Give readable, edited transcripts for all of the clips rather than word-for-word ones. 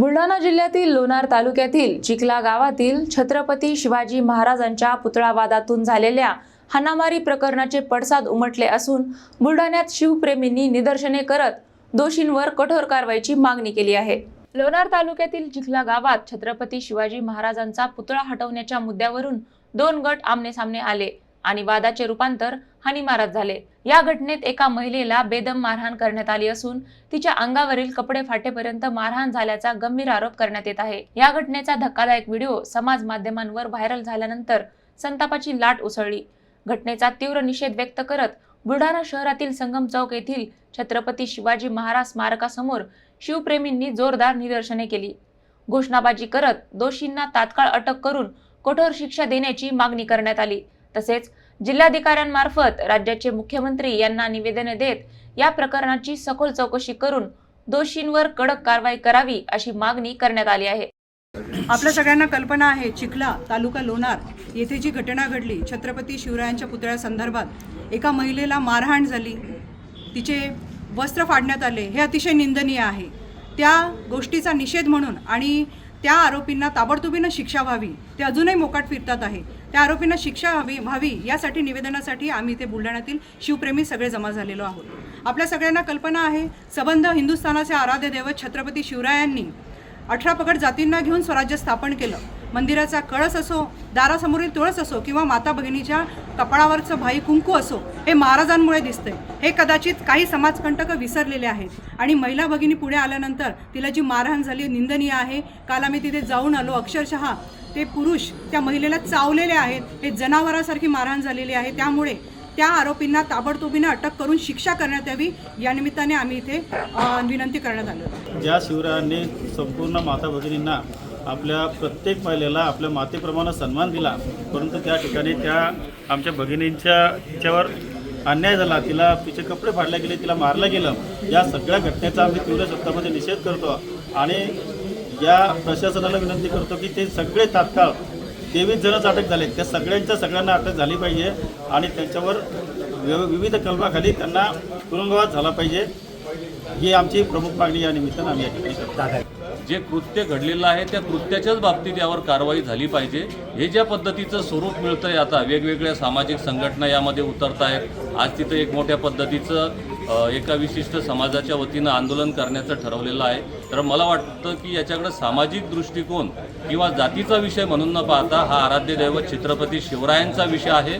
बुलढाणा जिल्ह्यातील लोणार तालुक्यातील चिखला गावातील छत्रपती शिवाजी महाराजांच्या पुतळा वादातून झालेल्या हाणामारी प्रकरणाचे पडसाद उमटले असून बुलढाण्यात शिवप्रेमींनी निदर्शने करत दोषींवर कठोर कारवाईची मागणी केली आहे। लोणार तालुक्यातील चिखला गावात छत्रपती शिवाजी महाराजांचा पुतळा हटवण्याच्या मुद्द्यावरून दोन गट आमने-सामने आले आणि वादाचे रूपांतर हानीमारात झाले। या घटनेत एका महिलेला बेदम मारहाण करण्यात आली असून तिच्या अंगावरील कपडे फाटेपर्यंत मारहाण झाल्याचा गंभीर आरोप करण्यात येत आहे। या घटनेचा धक्कादायक व्हिडिओ समाज माध्यमांवर व्हायरल झाल्यानंतर संतापाची लाट उसळली। घटनेचा तीव्र निषेध व्यक्त करत बुलढाणा शहरातील संगम चौक येथील छत्रपती शिवाजी महाराज स्मारकासमोर शिवप्रेमींनी जोरदार निदर्शने केली। घोषणाबाजी करत दोषींना तात्काळ अटक करून कठोर शिक्षा देण्याची मागणी करण्यात आली। तसेच जिल्हाधिकाऱ्यांमार्फत राज्याचे मुख्यमंत्री यांना निवेदन देत या प्रकरणाची सखोल चौकशी करून दोषींवर कडक कारवाई करावी अशी मागणी करण्यात आली आहे। आपल्या सगळ्यांना कल्पना आहे, चिखला तालुका लोणार येथे जी घटना घडली, छत्रपती शिवरायांच्या पुतळ्यासंदर्भात एका महिलेला मारहाण झाली, तिचे वस्त्र फाडण्यात आले, हे अतिशय निंदनीय आहे। त्या गोष्टीचा निषेध म्हणून आणि त्या आरोपींना ताबडतोबीने शिक्षा व्हावी, ते अजूनही मोकाट फिरतात आहे, त्या आरोपींना शिक्षा व्हावी यासाठी निवेदनासाठी आम्ही इथे बुलढाण्यातील शिवप्रेमी सगळे जमा झालेलो आहोत। आपल्या सगळ्यांना कल्पना आहे, सबंध हिंदुस्थानाचे आराध्य दैवत छत्रपती शिवरायांनी 18 पगड जातींना घेऊन स्वराज्य स्थापन केलं। मंदिराचा कळस असो, दारासमोरील तुळस असो किंवा माता भगिनीच्या कपाळावरचं भाई कुंकू असो, हे महाराजांमुळे दिसतंय। हे कदाचित काही समाजकंटक विसरलेले आहेत आणि महिला भगिनी पुढे आल्यानंतर तिला जी मारहाण झाली निंदनीय आहे। काल आम्ही तिथे जाऊन आलो, अक्षरशः ते पुरुष त्या महिलेला चावलेले आहेत, हे जनावरासारखी मारहाण झालेली आहे। त्यामुळे त्या आरोपींना ताबडतोबीने अटक करून शिक्षा करण्यात यावी, या निमित्ताने आम्ही इथे विनंती करण्यात आलो। ज्या शिवरायांनी संपूर्ण माता भगिनींना आपल्या प्रत्येक महिलेला आपल्या मातेप्रमाणे सन्मान दिला, परंतु त्या ठिकाणी त्या आमच्या भगिनींच्यावर अन्याय झाला, तिला तिचे कपडे फाडले गेले, तिला मारलं गेलं। या सगळ्या घटनेचा आम्ही तीव्र शब्दामध्ये निषेध करतो आणि या प्रशासनाला विनंती करतो की ते सगळे तात्काळ 23 जणच अटक झाले, त्या सगळ्यांना अटक झाली पाहिजे आणि त्यांच्यावर विविध कलमाखाली त्यांना तुरुंगवास झाला पाहिजे, ही आमची प्रमुख मागणी या निमित्तानं आम्ही या ठिकाणी करतो। जे कृत्य घडलेलं आहे त्या कृत्याच्याच बाबतीत यावर कारवाई झाली पाहिजे। हे ज्या पद्धतीचं स्वरूप मिळतं आहे, आता वेगवेगळ्या सामाजिक संघटना यामध्ये उतरत आहेत। आज तिथं एक मोठ्या पद्धतीचं एका विशिष्ट समाजाच्या वतीनं आंदोलन करण्याचं ठरवलेलं आहे। तर मला वाटतं की याच्याकडे सामाजिक दृष्टिकोन किंवा जातीचा विषय म्हणून न पाहता हा आराध्य दैवत छत्रपती शिवरायांचा विषय आहे।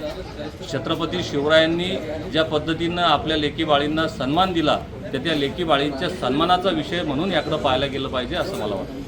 छत्रपती शिवरायांनी ज्या पद्धतीनं आपल्या लेकी बाळींना सन्मान दिला, त्या लेकी बाळींच्या सन्मानाचा विषय म्हणून याकडे पाहायला गेलं पाहिजे असं मला वाटतं।